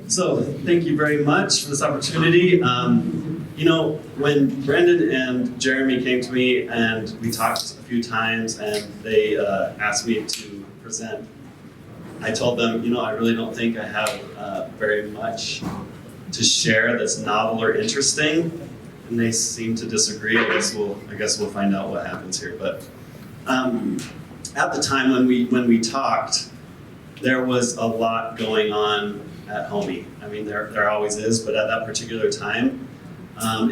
So thank you very much for this opportunity. When Brendan and Jeremy came to me and we talked a few times and they asked me to present, I told them, I really don't think I have very much to share that's novel or interesting, and they seem to disagree. I guess we'll find out what happens here. But at the time when we talked, there was a lot going on at Homey. I mean, there always is, but at that particular time,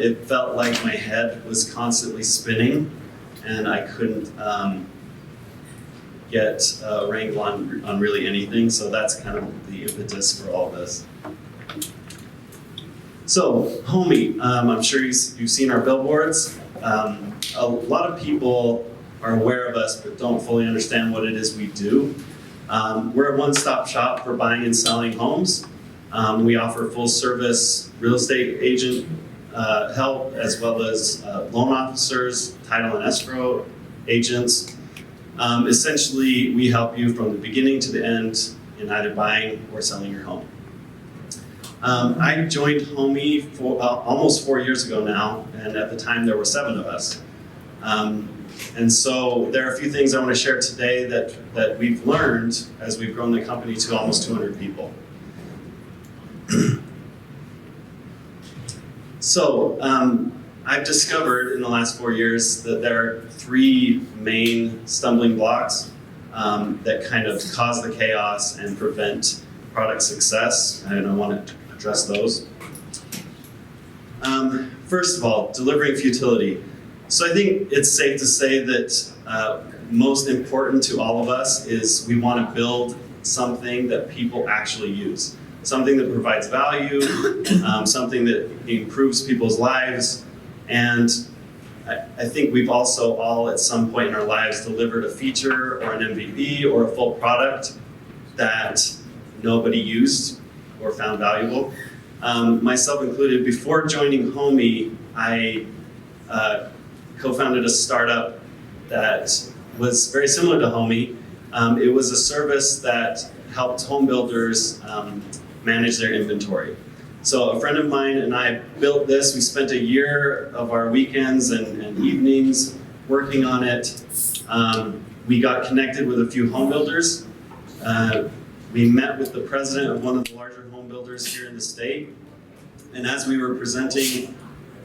it felt like my head was constantly spinning, and I couldn't get a wrangle on really anything. So that's kind of the impetus for all this. So Homey, I'm sure you've seen our billboards. A lot of people are aware of us, but don't fully understand what it is we do. We're a one-stop shop for buying and selling homes. We offer full-service real estate agent help, as well as loan officers, title and escrow agents. Essentially, we help you from the beginning to the end in either buying or selling your home. I joined Homey almost 4 years ago now, and at the time there were 7 of us. And so there are a few things I want to share today that we've learned as we've grown the company to almost 200 people. So I've discovered in the last 4 years that there are 3 main stumbling blocks that kind of cause the chaos and prevent product success, and I want to address those. First of all, delivering futility. So I think it's safe to say that most important to all of us is we want to build something that people actually use. Something that provides value, something that improves people's lives, and I think we've also all at some point in our lives delivered a feature or an MVP or a full product that nobody used or found valuable. Myself included, before joining Homey, I co-founded a startup that was very similar to Homey. It was a service that helped home builders manage their inventory. So a friend of mine and I built this. We spent a year of our weekends and evenings working on it. We got connected with a few home builders. We met with the president of one of the larger home builders here in the state. And as we were presenting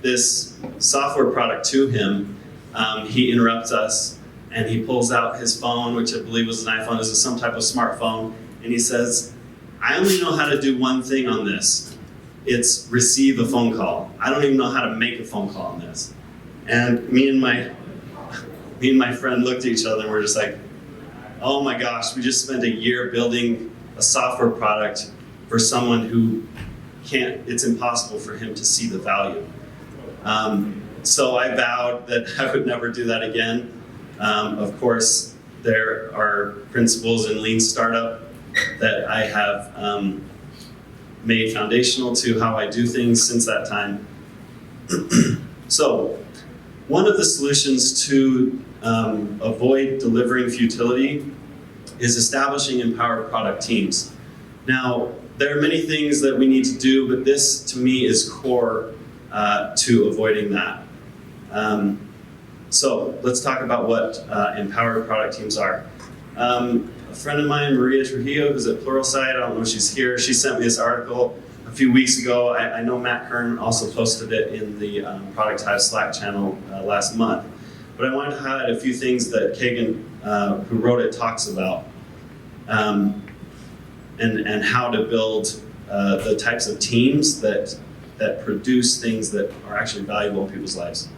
this software product to him, he interrupts us and he pulls out his phone, which I believe was an iPhone, it was some type of smartphone, and he says, "I only know how to do one thing on this. It's receive a phone call. I don't even know how to make a phone call on this." And me and my friend looked at each other and we're just like, oh my gosh, we just spent a year building a software product for someone who it's impossible for him to see the value. So I vowed that I would never do that again. Of course, there are principles in lean startup that I have made foundational to how I do things since that time. So, one of the solutions to avoid delivering futility is establishing empowered product teams. Now, there are many things that we need to do, but this, to me, is core to avoiding that. So, let's talk about what empowered product teams are. A friend of mine, Maria Trujillo, who's at Pluralsight, I don't know if she's here, she sent me this article a few weeks ago. I know Matt Kern also posted it in the Product Hive Slack channel last month. But I wanted to highlight a few things that Kagan, who wrote it, talks about, and how to build the types of teams that produce things that are actually valuable in people's lives.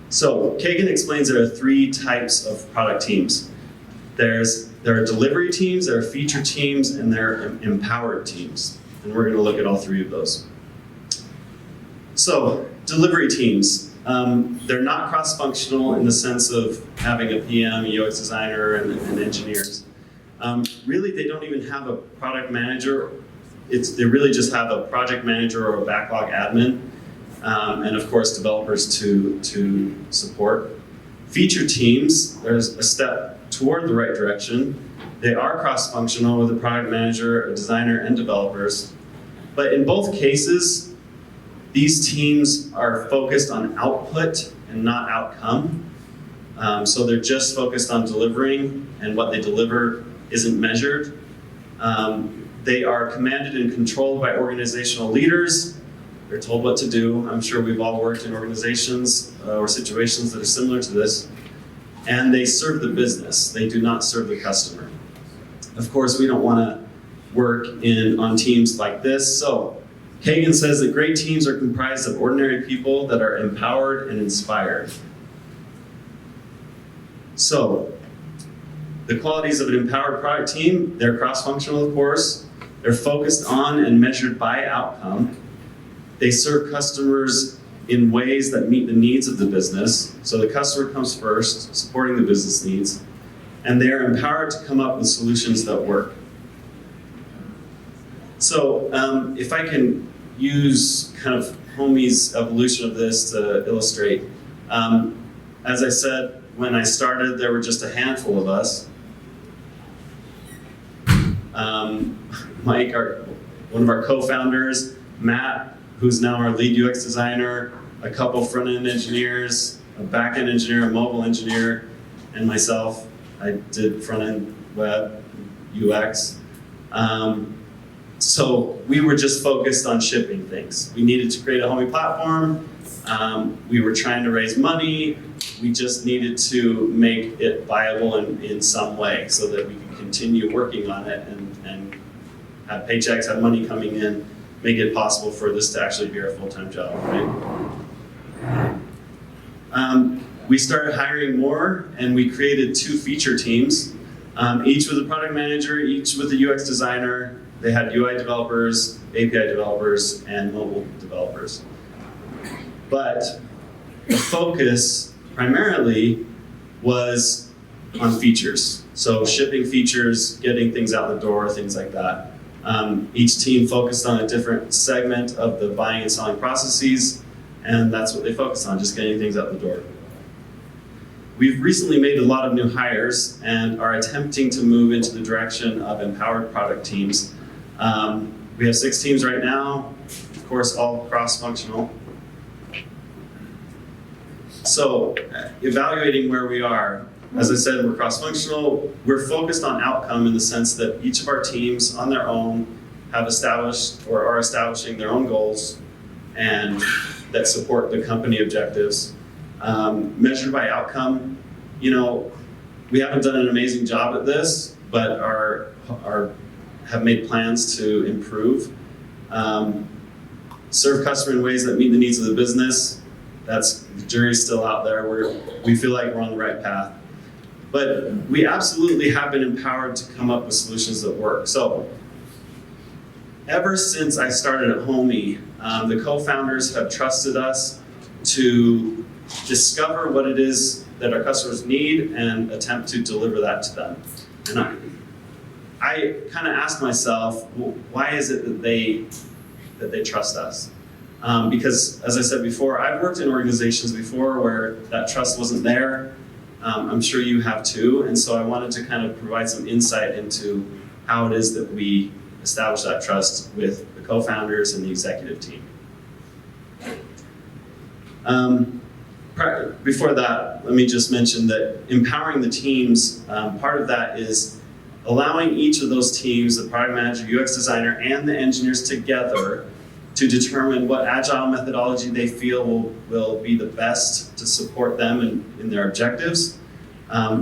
So Kagan explains there are 3 types of product teams. There are delivery teams, there are feature teams, and there are empowered teams. And we're going to look at all 3 of those. So, delivery teams. They're not cross-functional in the sense of having a PM, a UX designer, and engineers. Really, they don't even have a product manager. They really just have a project manager or a backlog admin, and of course, developers to support. Feature teams, there's a step toward the right direction. They are cross-functional with a product manager, a designer, and developers. But in both cases, these teams are focused on output and not outcome. So they're just focused on delivering, and what they deliver isn't measured. They are commanded and controlled by organizational leaders. They're told what to do. I'm sure we've all worked in organizations or situations that are similar to this. And they serve the business. They do not serve the customer. Of course, we don't want to work on teams like this. So Kagan says that great teams are comprised of ordinary people that are empowered and inspired. So the qualities of an empowered product team, they're cross-functional, of course. They're focused on and measured by outcome. They serve customers in ways that meet the needs of the business. So the customer comes first, supporting the business needs. And they are empowered to come up with solutions that work. So if I can use kind of Homey's evolution of this to illustrate. As I said, when I started, there were just a handful of us. Mike, one of our co-founders, Matt, who's now our lead UX designer, a couple front-end engineers, a back-end engineer, a mobile engineer, and myself. I did front-end web, UX. So we were just focused on shipping things. We needed to create a Homey platform. We were trying to raise money. We just needed to make it viable in some way so that we could continue working on it and have paychecks, have money coming in, make it possible for this to actually be our full-time job, right? We started hiring more, and we created 2 feature teams, each with a product manager, each with a UX designer. They had UI developers, API developers, and mobile developers. But the focus primarily was on features. So shipping features, getting things out the door, things like that. Each team focused on a different segment of the buying and selling processes, and that's what they focused on, just getting things out the door. We've recently made a lot of new hires and are attempting to move into the direction of empowered product teams. We have 6 teams right now, of course, all cross-functional. So, evaluating where we are, as I said, we're cross-functional. We're focused on outcome in the sense that each of our teams on their own have established or are establishing their own goals and that support the company objectives. Measured by outcome, we haven't done an amazing job at this, but have made plans to improve. Serve customer in ways that meet the needs of the business. The jury's still out there. We feel like we're on the right path. But we absolutely have been empowered to come up with solutions that work. So, ever since I started at Homey, the co-founders have trusted us to discover what it is that our customers need and attempt to deliver that to them. And I kind of asked myself, well, why is it that they trust us? Because, as I said before, I've worked in organizations before where that trust wasn't there. I'm sure you have too, and so I wanted to kind of provide some insight into how it is that we establish that trust with the co-founders and the executive team. Before that, let me just mention that empowering the teams, part of that is allowing each of those teams, the product manager, UX designer, and the engineers together to determine what agile methodology they feel will be the best to support them in their objectives,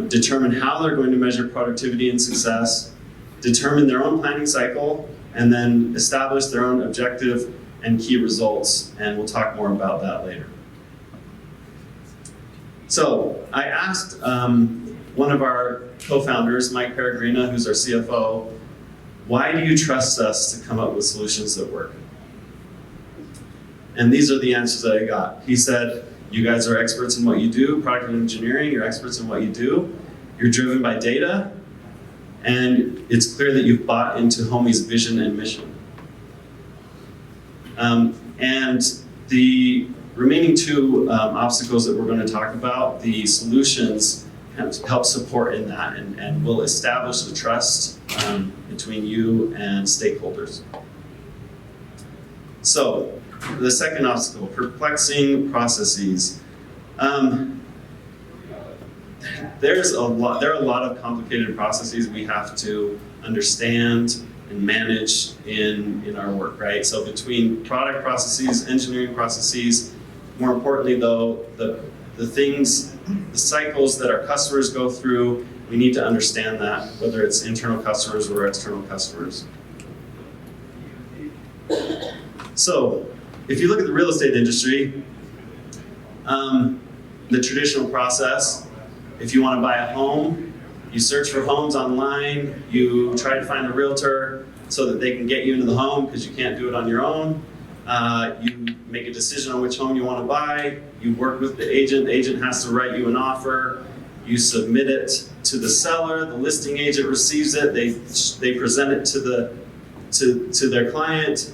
determine how they're going to measure productivity and success, determine their own planning cycle, and then establish their own objective and key results, and we'll talk more about that later. So I asked one of our co-founders, Mike Peregrina, who's our CFO, why do you trust us to come up with solutions that work? And these are the answers that I got. He said, you guys are experts in what you do, product engineering, you're experts in what you do, you're driven by data, and it's clear that you've bought into Homey's vision and mission. And the remaining 2 obstacles that we're going to talk about, the solutions, help support in that, and will establish the trust between you and stakeholders. So, the second obstacle, perplexing processes. There are a lot of complicated processes we have to understand and manage in our work, right? So between product processes, engineering processes, more importantly though, the things, the cycles that our customers go through, we need to understand that, whether it's internal customers or external customers. So, if you look at the real estate industry, the traditional process, if you want to buy a home, you search for homes online, you try to find a realtor so that they can get you into the home because you can't do it on your own. You make a decision on which home you want to buy, you work with the agent has to write you an offer, you submit it to the seller, the listing agent receives it, they present it to their client,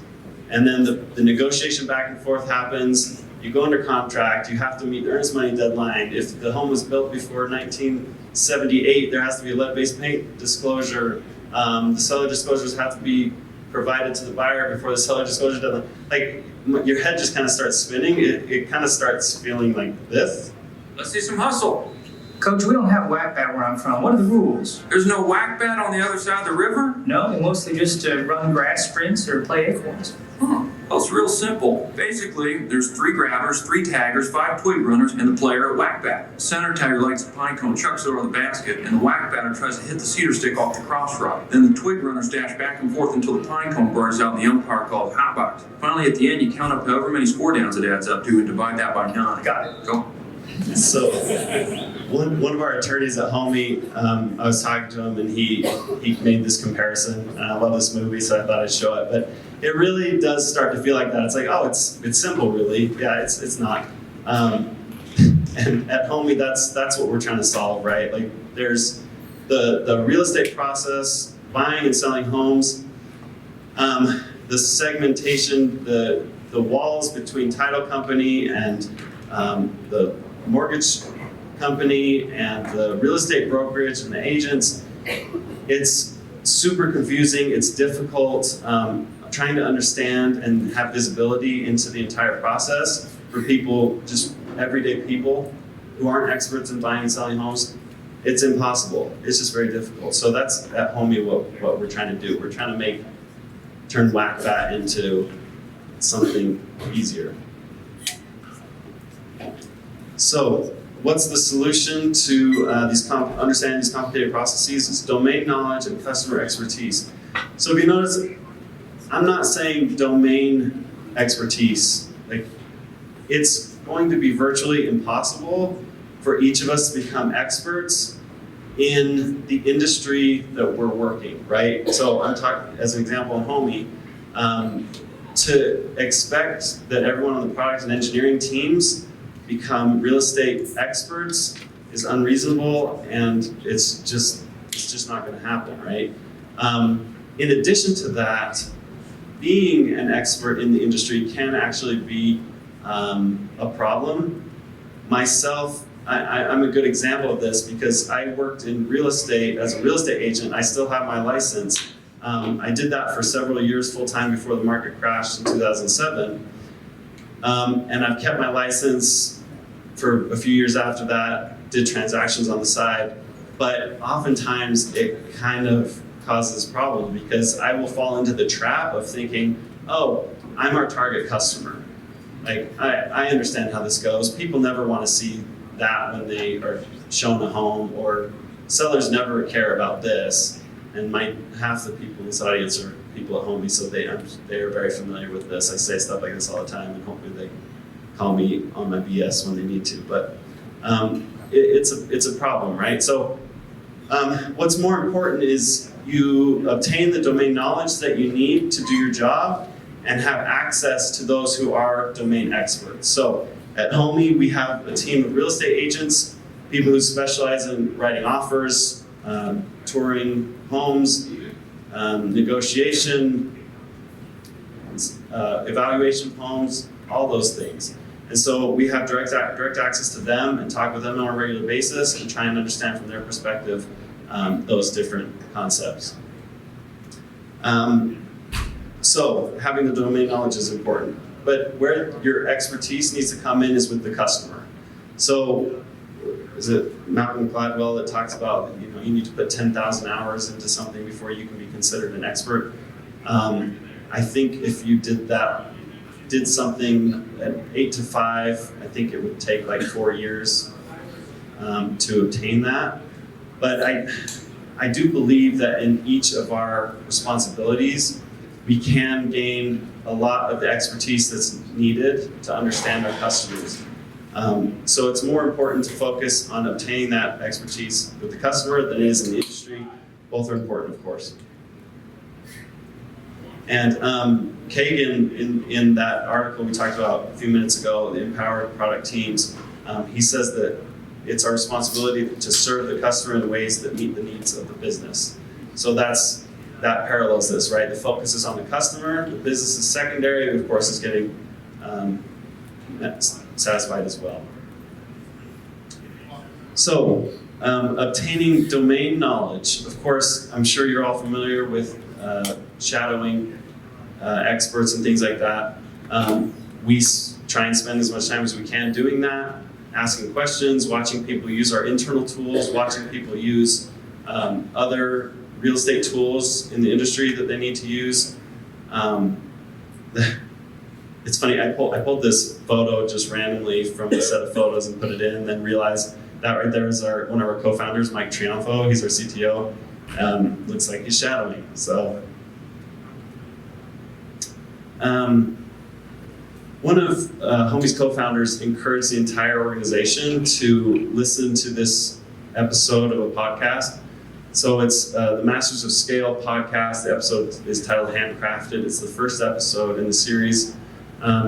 and then the negotiation back and forth happens. You go under contract, you have to meet the earnest money deadline. If the home was built before 1978, there has to be a lead-based paint disclosure. The seller disclosures have to be provided to the buyer before the seller disclosure deadline. Like, your head just kind of starts spinning. It kind of starts feeling like this. Let's see some hustle. Coach, we don't have whack bat where I'm from. What are the rules? There's no whack bat on the other side of the river? No, they mostly just run grass sprints or play acorns. Well, it's real simple. Basically, there's 3 grabbers, 3 taggers, 5 twig runners, and the player at whack bat. Center tagger lights the pine cone, chucks it over the basket, and the whack batter tries to hit the cedar stick off the cross rod. Then the twig runners dash back and forth until the pine cone burns out and the umpire calls hot box. Finally, at the end, you count up however many score downs it adds up to and divide that by 9. Got it. Go. So, one of our attorneys at Homey, I was talking to him and he made this comparison, and I love this movie, so I thought I'd show it. But it really does start to feel like that. It's like, oh, it's simple, really. Yeah, it's not. And at Homey, that's what we're trying to solve, right? Like, there's the real estate process, buying and selling homes, the segmentation, the walls between title company and the mortgage company and the real estate brokerage and the agents. It's super confusing, it's difficult trying to understand and have visibility into the entire process for people, just everyday people who aren't experts in buying and selling homes. It's impossible, it's just very difficult. So that's at Homey what we're trying to do. We're trying to turn whack bat into something easier. So, what's the solution to understanding these complicated processes? It's domain knowledge and customer expertise. So, if you notice, I'm not saying domain expertise. Like, it's going to be virtually impossible for each of us to become experts in the industry that we're working, right? So, I'm talking as an example in Homey. To expect that everyone on the product and engineering teams become real estate experts is unreasonable, and it's just not going to happen, right? In addition to that, being an expert in the industry can actually be a problem. Myself, I'm a good example of this because I worked in real estate as a real estate agent. I still have my license. I did that for several years full-time before the market crashed in 2007. And I've kept my license for a few years after that, did transactions on the side, but oftentimes it kind of causes problems because I will fall into the trap of thinking, oh, I'm our target customer. Like, I understand how this goes. People never want to see that when they are shown a home, or sellers never care about this, and half the people in this audience are people at Homey, so they are very familiar with this. I say stuff like this all the time, and hopefully they call me on my BS when they need to, but it's a problem, right? So what's more important is you obtain the domain knowledge that you need to do your job and have access to those who are domain experts. So at Homey, we have a team of real estate agents, people who specialize in writing offers, touring homes, negotiation, evaluation of homes, all those things. And so we have direct access to them and talk with them on a regular basis and try and understand from their perspective those different concepts. So having the domain knowledge is important, but where your expertise needs to come in is with the customer. So is it Malcolm Gladwell that talks about, you need to put 10,000 hours into something before you can be considered an expert? I think if you did something at 8 to 5, I think it would take like 4 years to obtain that. But I do believe that in each of our responsibilities, we can gain a lot of the expertise that's needed to understand our customers. So it's more important to focus on obtaining that expertise with the customer than it is in the industry. Both are important, of course. And Kagan, in that article we talked about a few minutes ago, the empowered product teams, he says that it's our responsibility to serve the customer in ways that meet the needs of the business. So that parallels this, right? The focus is on the customer, the business is secondary, of course, is getting satisfied as well. So, obtaining domain knowledge. Of course, I'm sure you're all familiar with shadowing experts and things like that. We try and spend as much time as we can doing that, asking questions, watching people use our internal tools, watching people use other real estate tools in the industry that they need to use. It's funny, I pulled this photo just randomly from a set of photos and put it in, and then realized that right there is one of our co-founders, Mike Triunfo. He's our CTO. Looks like he's shadowing. So, one of Homey's co-founders encouraged the entire organization to listen to this episode of a podcast. So it's the Masters of Scale podcast. The episode is titled Handcrafted. It's the first episode in the series.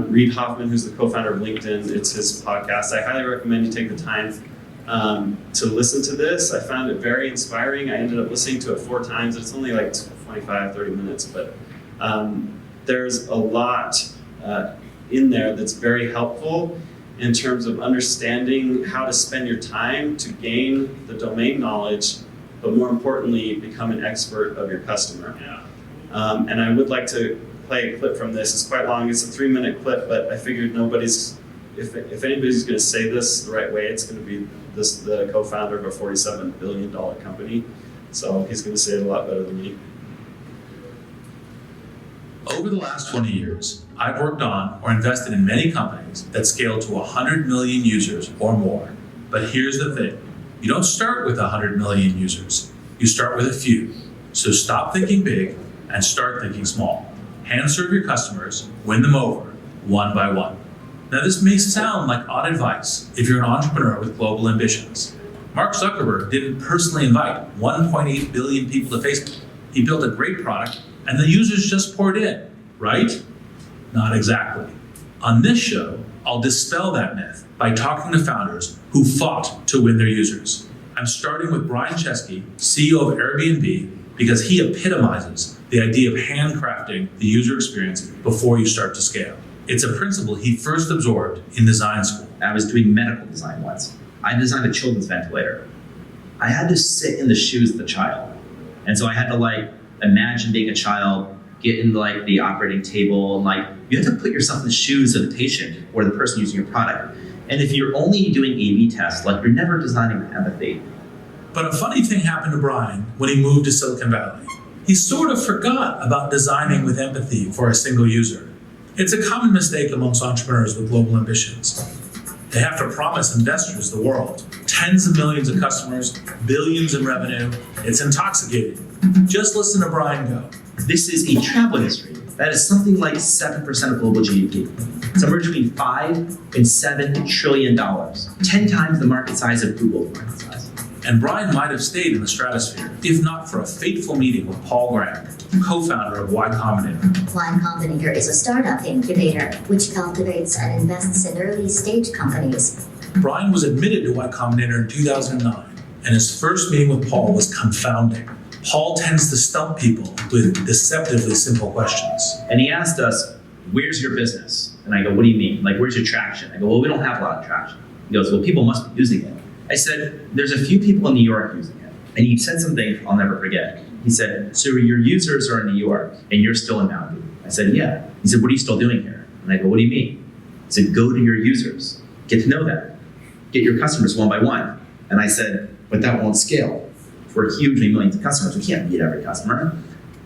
Reid Hoffman, who's the co-founder of LinkedIn, it's his podcast. I highly recommend you take the time to listen to this. I found it very inspiring. I ended up listening to it 4 times. It's only like 25, 30 minutes, but there's a lot in there that's very helpful in terms of understanding how to spend your time to gain the domain knowledge, but more importantly, become an expert of your customer. And I would like to play a clip from this. It's quite long. It's a 3-minute clip, but I figured if anybody's going to say this the right way, it's going to be the co-founder of a $47 billion company. So he's going to say it a lot better than me. Over the last 20 years, I've worked on or invested in many companies that scale to 100 million users or more. But here's the thing. You don't start with 100 million users. You start with a few. So stop thinking big and start thinking small. Hand serve your customers, win them over, one by one. Now this may sound like odd advice if you're an entrepreneur with global ambitions. Mark Zuckerberg didn't personally invite 1.8 billion people to Facebook. He built a great product and the users just poured in, right? Not exactly. On this show, I'll dispel that myth by talking to founders who fought to win their users. I'm starting with Brian Chesky, CEO of Airbnb, because he epitomizes the idea of handcrafting the user experience before you start to scale. It's a principle he first absorbed in design school. I was doing medical design once. I designed a children's ventilator. I had to sit in the shoes of the child. And so I had to imagine being a child, get in the operating table, and you have to put yourself in the shoes of the patient or the person using your product. And if you're only doing A/B tests, you're never designing with empathy. But a funny thing happened to Brian when he moved to Silicon Valley. He sort of forgot about designing with empathy for a single user. It's a common mistake amongst entrepreneurs with global ambitions. They have to promise investors the world, tens of millions of customers, billions in revenue. It's intoxicating. Just listen to Brian go. This is a travel industry that is something like 7% of global GDP. Somewhere between $5 and $7 trillion. 10 times the market size of Google's market size. And Brian might have stayed in the stratosphere, if not for a fateful meeting with Paul Graham, co-founder of Y Combinator. Y Combinator is a startup incubator which cultivates and invests in early-stage companies. Brian was admitted to Y Combinator in 2009, and his first meeting with Paul was confounding. Paul tends to stump people with deceptively simple questions. And he asked us, where's your business? And I go, what do you mean? Like, where's your traction? I go, well, we don't have a lot of traction. He goes, well, people must be using it. I said, there's a few people in New York using it. And he said something I'll never forget. He said, so your users are in New York and you're still in Mountain View? I said, yeah. He said, what are you still doing here? And I go, what do you mean? He said, go to your users, get to know them, get your customers one by one. And I said, but that won't scale. We're hugely millions of customers. We can't meet every customer.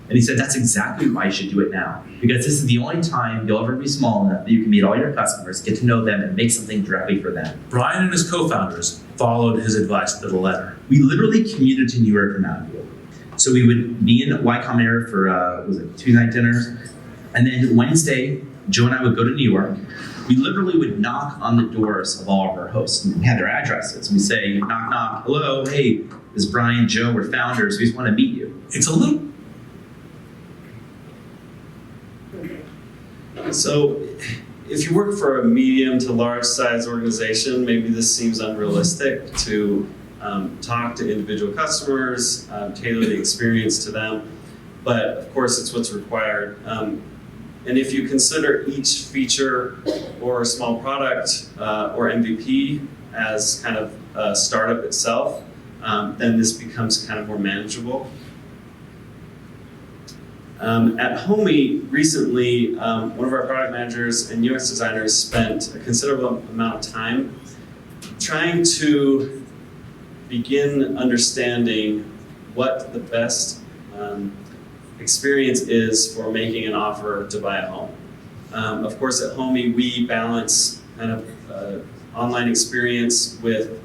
And he said, that's exactly why you should do it now. Because this is the only time you'll ever be small enough that you can meet all your customers, get to know them, and make something directly for them. Brian and his co-founders followed his advice to the letter. We literally commuted to New York from Mountain View. So we would be in Y Combinator for, Tuesday night dinners. And then Wednesday, Joe and I would go to New York. We literally would knock on the doors of all of our hosts. We had their addresses. We say, knock, knock, hello, hey, this is Brian, Joe, we're founders. We just want to meet you. It's a little. So if you work for a medium to large size organization, maybe this seems unrealistic to talk to individual customers, tailor the experience to them, but of course it's what's required. And if you consider each feature or small product or MVP as kind of a startup itself, then this becomes kind of more manageable. At Homey, recently, one of our product managers and UX designers spent a considerable amount of time trying to begin understanding what the best experience is for making an offer to buy a home. Of course, at Homey, we balance kind of online experience with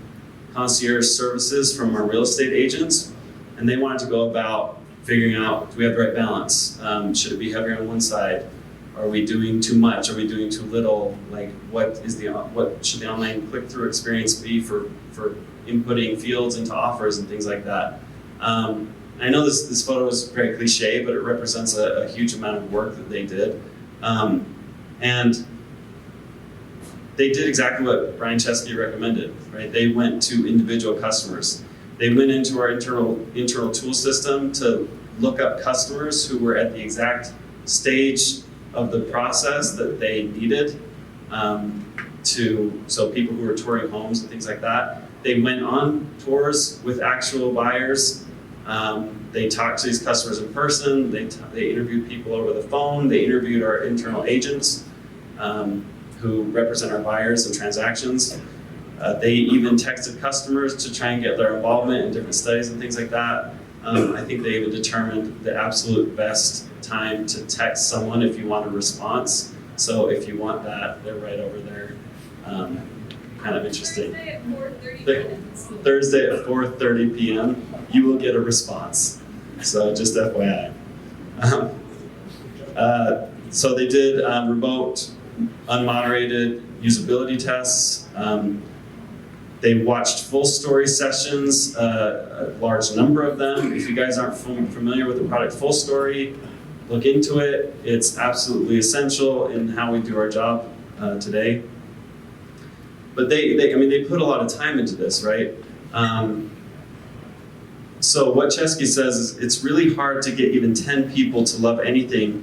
concierge services from our real estate agents, and they wanted to go about figuring out, do we have the right balance? Should it be heavier on one side? Are we doing too much? Are we doing too little? Like, what should the online click-through experience be for inputting fields into offers and things like that? I know this photo is very cliche, but it represents a huge amount of work that they did. And they did exactly what Brian Chesky recommended, right? They went to individual customers. They went into our internal tool system to look up customers who were at the exact stage of the process that they needed so people who were touring homes and things like that. They went on tours with actual buyers. They talked to these customers in person. They interviewed people over the phone. They interviewed our internal agents who represent our buyers and transactions. They even texted customers to try and get their involvement in different studies and things like that. I think they even determined the absolute best time to text someone if you want a response. So if you want that, they're right over there. Kind of interesting. Thursday at 4:30 p.m., you will get a response. So just FYI. So they did remote, unmoderated usability tests. They watched full story sessions, a large number of them. If you guys aren't familiar with the product Full Story, look into it. It's absolutely essential in how we do our job today. But they put a lot of time into this, right? So what Chesky says is it's really hard to get even 10 people to love anything,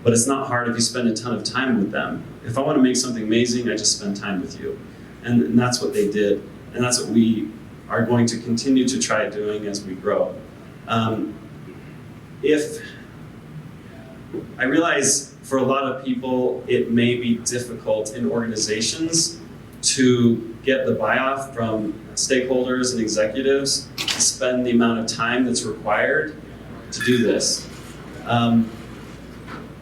but it's not hard if you spend a ton of time with them. If I want to make something amazing, I just spend time with you. And that's what they did. And that's what we are going to continue to try doing as we grow. If I realize for a lot of people, it may be difficult in organizations to get the buy-off from stakeholders and executives to spend the amount of time that's required to do this.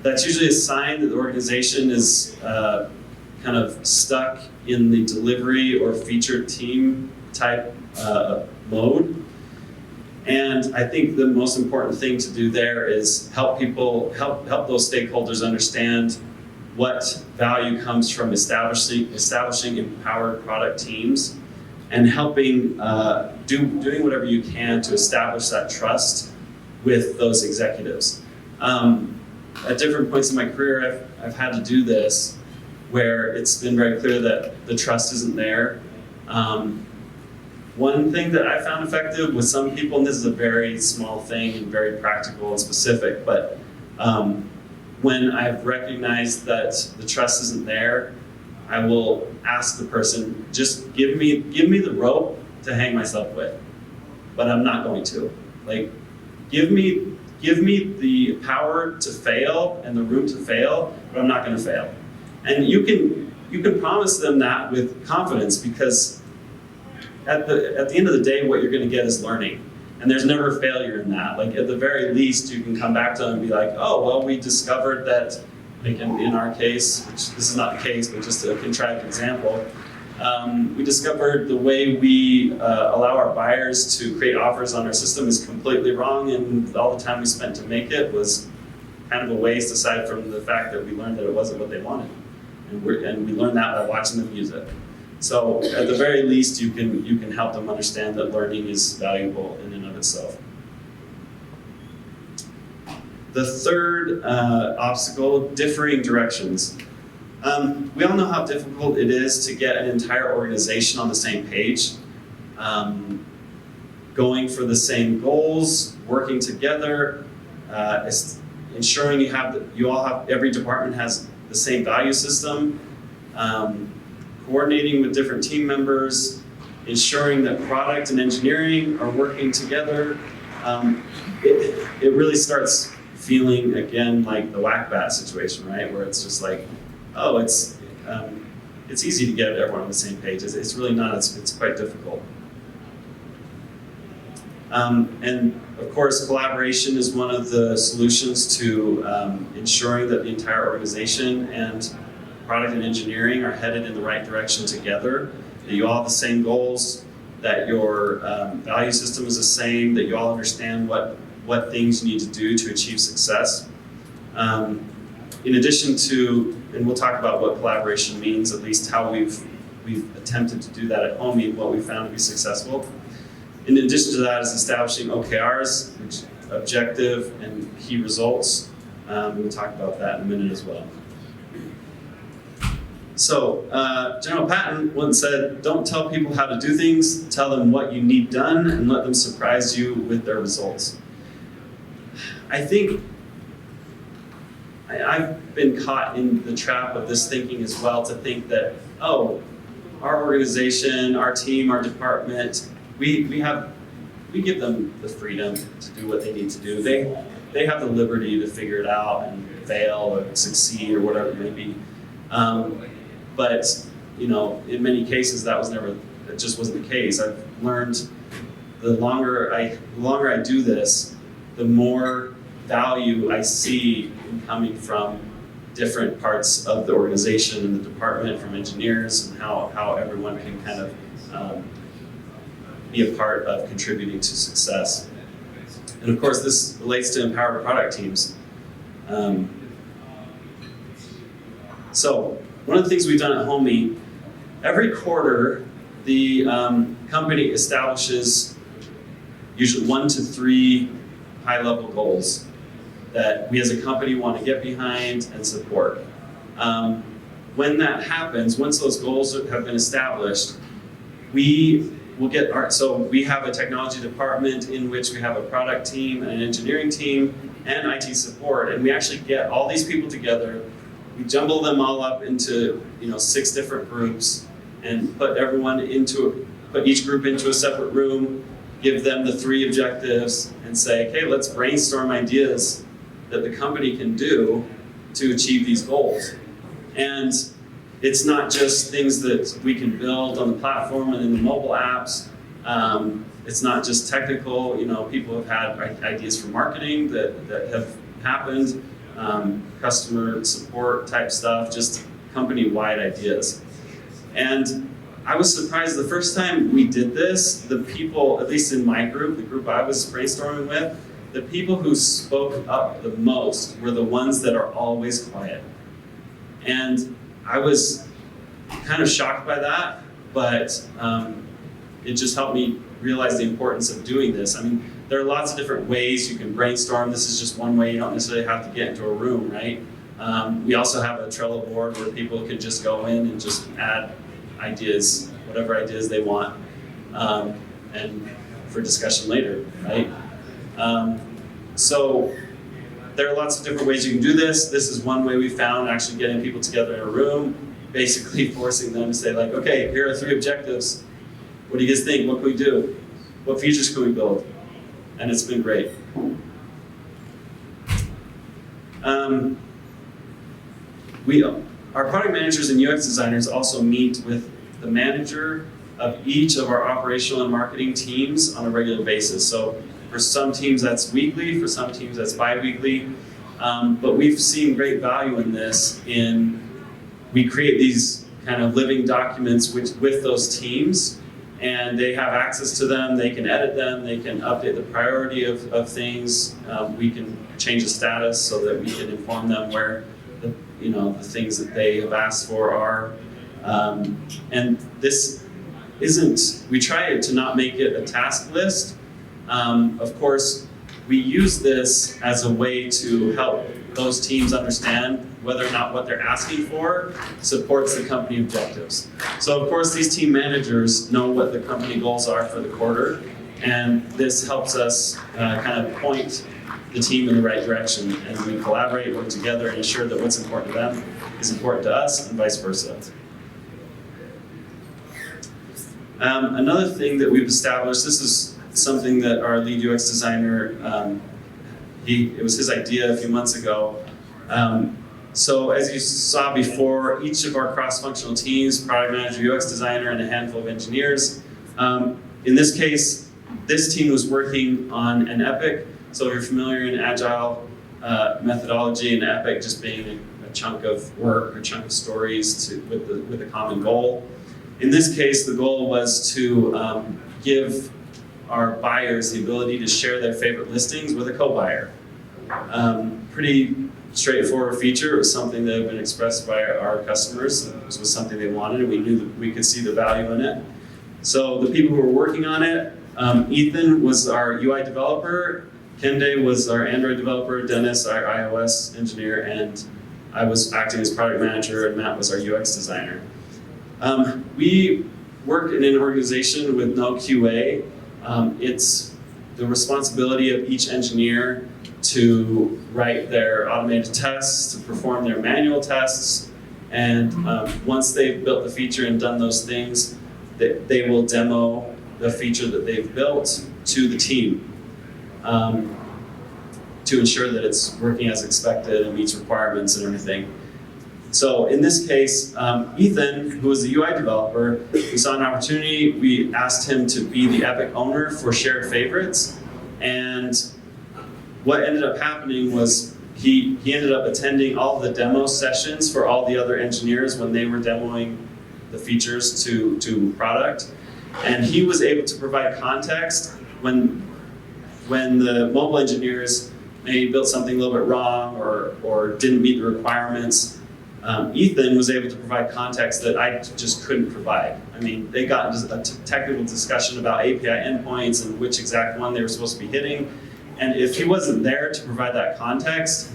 That's usually a sign that the organization is kind of stuck in the delivery or featured team type mode. And I think the most important thing to do there is help those stakeholders understand what value comes from establishing empowered product teams and helping doing whatever you can to establish that trust with those executives. At different points in my career, I've had to do this where it's been very clear that the trust isn't there. One thing that I found effective with some people, and this is a very small thing and very practical and specific, but when I've recognized that the trust isn't there, I will ask the person, just give me the rope to hang myself with, but I'm not going to. Like, give me the power to fail and the room to fail, but I'm not going to fail. And you can promise them that with confidence, because at the end of the day, what you're going to get is learning. And there's never failure in that. Like, at the very least, you can come back to them and be like, oh, well, we discovered that, like in our case, which this is not the case, but just a contrived example, we discovered the way we allow our buyers to create offers on our system is completely wrong, and all the time we spent to make it was kind of a waste, aside from the fact that we learned that it wasn't what they wanted. And we learned that by watching them use it. So at the very least, you can help them understand that learning is valuable in and of itself. The third obstacle, differing directions. We all know how difficult it is to get an entire organization on the same page, going for the same goals, working together, ensuring every department has the same value system, coordinating with different team members, ensuring that product and engineering are working together. It really starts feeling again like the whack-bat situation, right? Where it's just like, oh, it's easy to get everyone on the same page. It's really not. It's quite difficult. And of course, collaboration is one of the solutions to ensuring that the entire organization and product and engineering are headed in the right direction together, that you all have the same goals, that your value system is the same, that you all understand what things you need to do to achieve success. In addition to, and we'll talk about what collaboration means, at least how we've attempted to do that at Homey, what we found to be successful. In addition to that is establishing OKRs, which objective and key results. We'll talk about that in a minute as well. So, General Patton once said, don't tell people how to do things, tell them what you need done and let them surprise you with their results. I think I've been caught in the trap of this thinking as well, to think that, oh, our organization, our team, our department, we give them the freedom to do what they need to do. They have the liberty to figure it out and fail or succeed or whatever it may be. But in many cases that just wasn't the case. I've learned the longer I do this, the more value I see in coming from different parts of the organization and the department, from engineers, and how everyone can kind of be a part of contributing to success. And of course, this relates to empowered product teams. So one of the things we've done at Homey, every quarter, the company establishes usually 1 to 3 high-level goals that we as a company want to get behind and support. When that happens, once those goals have been established, we will get so we have a technology department in which we have a product team and an engineering team and IT support, and we actually get all these people together. We jumble them all up into 6 different groups and put each group into a separate room, give them the 3 objectives, and say, okay, let's brainstorm ideas that the company can do to achieve these goals. And it's not just things that we can build on the platform and in the mobile apps. It's not just technical. People have had ideas for marketing that have happened, customer support type stuff, just company-wide ideas. And I was surprised the first time we did this, the people, at least in my group, the group I was brainstorming with, the people who spoke up the most were the ones that are always quiet. And I was kind of shocked by that, but it just helped me realize the importance of doing this. I mean, there are lots of different ways you can brainstorm. This is just one way. You don't necessarily have to get into a room, right? We also have a Trello board where people can just go in and just add ideas, whatever ideas they want, and for discussion later, right? So there are lots of different ways you can do this. This is one way we found, actually getting people together in a room, basically forcing them to say like, okay, here are 3 objectives. What do you guys think? What can we do? What features can we build? And it's been great. Our product managers and UX designers also meet with the manager of each of our operational and marketing teams on a regular basis. So for some teams that's weekly, for some teams that's bi-weekly. But we've seen great value in this we create these kind of living documents with those teams, and they have access to them, they can edit them, they can update the priority of things, we can change the status so that we can inform them where the things that they have asked for are. And this we try to not make it a task list. Of course, we use this as a way to help those teams understand whether or not what they're asking for supports the company objectives. So of course, these team managers know what the company goals are for the quarter, and this helps us kind of point the team in the right direction, and we collaborate, work together, and ensure that what's important to them is important to us, and vice versa. Another thing that we've established, this is something that our lead UX designer, it was his idea a few months ago. So as you saw before, each of our cross-functional teams, product manager, UX designer, and a handful of engineers. In this case, this team was working on an epic. So if you're familiar in agile methodology, an epic just being a chunk of work or chunk of stories with a common goal. In this case, the goal was to give our buyers the ability to share their favorite listings with a co-buyer. Pretty straightforward feature. It was something that had been expressed by our customers. It was something they wanted, and we knew that we could see the value in it. So the people who were working on it, Ethan was our UI developer, Kende was our Android developer, Dennis our iOS engineer, and I was acting as product manager, and Matt was our UX designer. We work in an organization with no QA. It's the responsibility of each engineer to write their automated tests, to perform their manual tests, and once they've built the feature and done those things, they will demo the feature that they've built to the team to ensure that it's working as expected and meets requirements and everything. So in this case, Ethan, who was the UI developer, we saw an opportunity. We asked him to be the Epic owner for shared favorites, and what ended up happening was he ended up attending all the demo sessions for all the other engineers when they were demoing the features to product, and he was able to provide context when the mobile engineers maybe built something a little bit wrong or didn't meet the requirements. Ethan was able to provide context that I just couldn't provide. I mean, they got into a technical discussion about API endpoints and which exact one they were supposed to be hitting. And if he wasn't there to provide that context,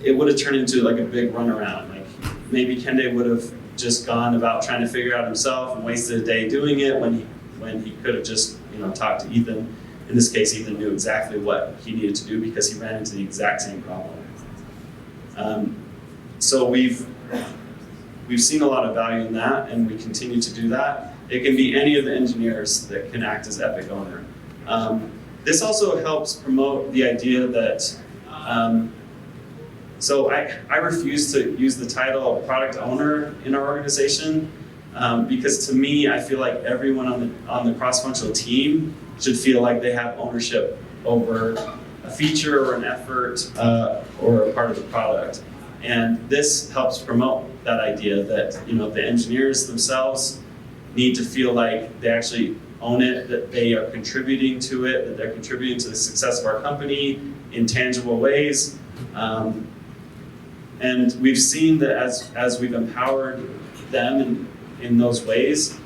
it would have turned into like a big runaround. Like maybe Kende would have just gone about trying to figure out himself and wasted a day doing it when he could have just talked to Ethan. In this case, Ethan knew exactly what he needed to do because he ran into the exact same problem. So we've seen a lot of value in that, and we continue to do that. It can be any of the engineers that can act as Epic owner. This also helps promote the idea that, so I refuse to use the title of product owner in our organization because to me, I feel like everyone on the cross-functional team should feel like they have ownership over a feature or an effort or a part of the product. And this helps promote that idea that the engineers themselves need to feel like they actually own it, that they are contributing to it, that they're contributing to the success of our company in tangible ways. And we've seen that as we've empowered them in those ways,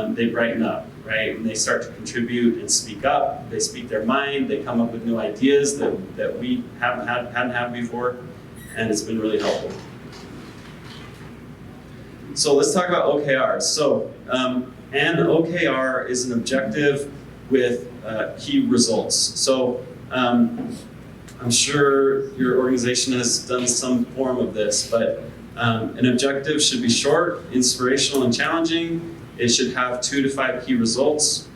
they brighten up, right? And they start to contribute and speak up. They speak their mind. They come up with new ideas that we hadn't had before. And it's been really helpful. So let's talk about OKRs. So an OKR is an objective with key results. So I'm sure your organization has done some form of this, but an objective should be short, inspirational, and challenging. It should have 2 to 5 key results.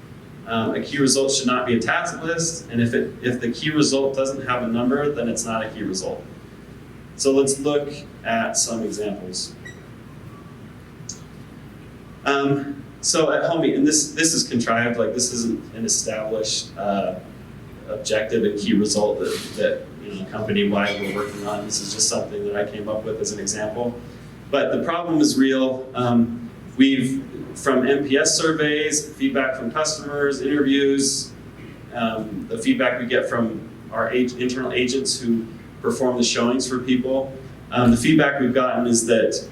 A key result should not be a task list, and if the key result doesn't have a number, then it's not a key result. So let's look at some examples. So at Homey, and this is contrived, like this isn't an established objective and key result that company-wide we're working on. This is just something that I came up with as an example. But the problem is real. From NPS surveys, feedback from customers, interviews, the feedback we get from our internal agents who perform the showings for people, the feedback we've gotten is that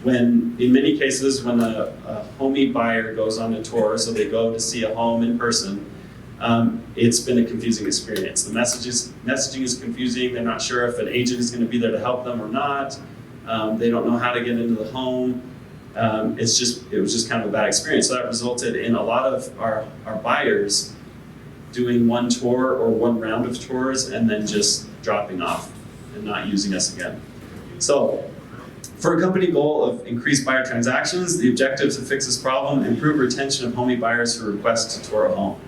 in many cases, when a Homey buyer goes on a tour, so they go to see a home in person, it's been a confusing experience. The messaging is confusing. They're not sure if an agent is going to be there to help them or not. They don't know how to get into the home. It was just kind of a bad experience. So that resulted in a lot of our buyers doing one tour or one round of tours and then just dropping off and not using us again. So for a company goal of increased buyer transactions, the objective is to fix this problem, improve retention of Homey buyers who request to tour a home.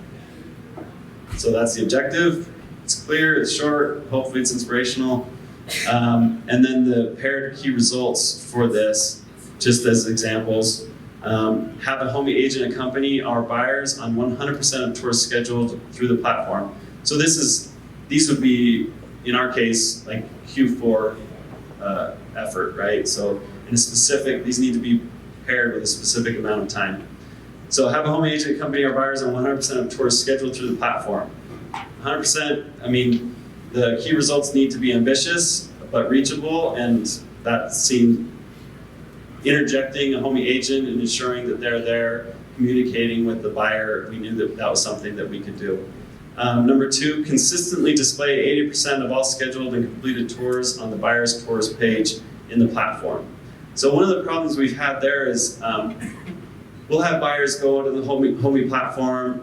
So that's the objective. It's clear, it's short, hopefully it's inspirational. And then the paired key results for this, just as examples, have a Homey agent accompany our buyers on 100% of tours scheduled through the platform. So these would be, in our case, like Q4 effort, right? So these need to be paired with a specific amount of time. So have a Homey agent accompany our buyers on 100% of tours scheduled through the platform. 100%, I mean, the key results need to be ambitious, but reachable, and that seemed interjecting a Homey agent and ensuring that they're there communicating with the buyer. We knew that was something that we could do. Number 2, consistently display 80% of all scheduled and completed tours on the buyer's tours page in the platform. So one of the problems we've had there is we'll have buyers go to the Homey platform,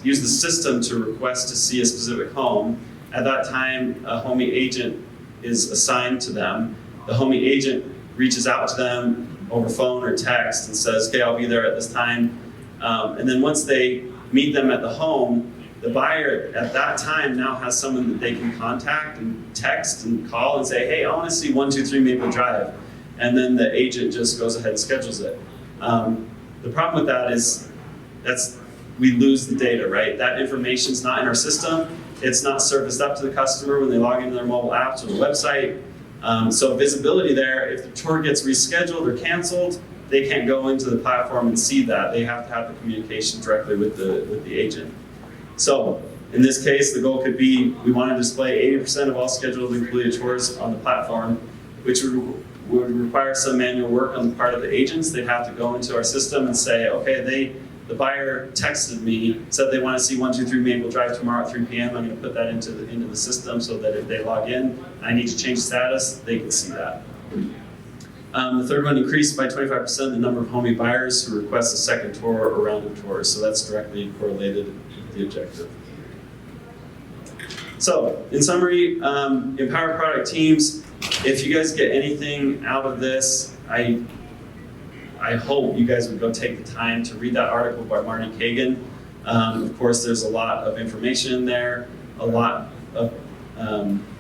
use the system to request to see a specific home. At that time, a Homey agent is assigned to them. The Homey agent reaches out to them over phone or text and says, okay, I'll be there at this time. And then once they meet them at the home, the buyer at that time now has someone that they can contact and text and call and say, hey, I want to see 123 Maple Drive. And then the agent just goes ahead and schedules it. The problem with that is we lose the data, right? That information's not in our system. It's not surfaced up to the customer when they log into their mobile apps or the website. So visibility there, if the tour gets rescheduled or canceled, they can't go into the platform and see that. They have to have the communication directly with the agent. So in this case, the goal could be we want to display 80% of all scheduled and completed tours on the platform, which would require some manual work on the part of the agents. They'd have to go into our system and say, okay, the buyer texted me, said they want to see 123 Maple Drive tomorrow at 3 p.m. I'm going to put that into the system so that if they log in and I need to change status, they can see that. The third one, increased by 25% the number of Homey buyers who request a second tour or round of tours. So that's directly correlated with the objective. So in summary, empower product teams. If you guys get anything out of this, I hope you guys would go take the time to read that article by Marty Kagan. Of course, there's a lot of information in there, a lot of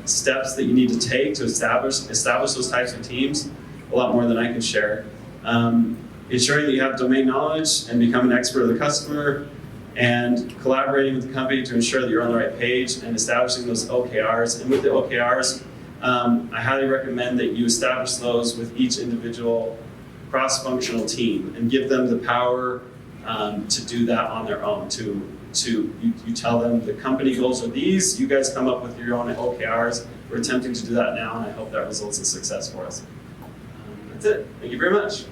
steps that you need to take to establish those types of teams, a lot more than I can share. Ensuring that you have domain knowledge and become an expert of the customer, and collaborating with the company to ensure that you're on the right page, and establishing those OKRs. And with the OKRs, I highly recommend that you establish those with each individual cross-functional team and give them the power to do that on their own. You tell them the company goals are these, you guys come up with your own OKRs. We're attempting to do that now, and I hope that results in success for us. That's it. Thank you very much.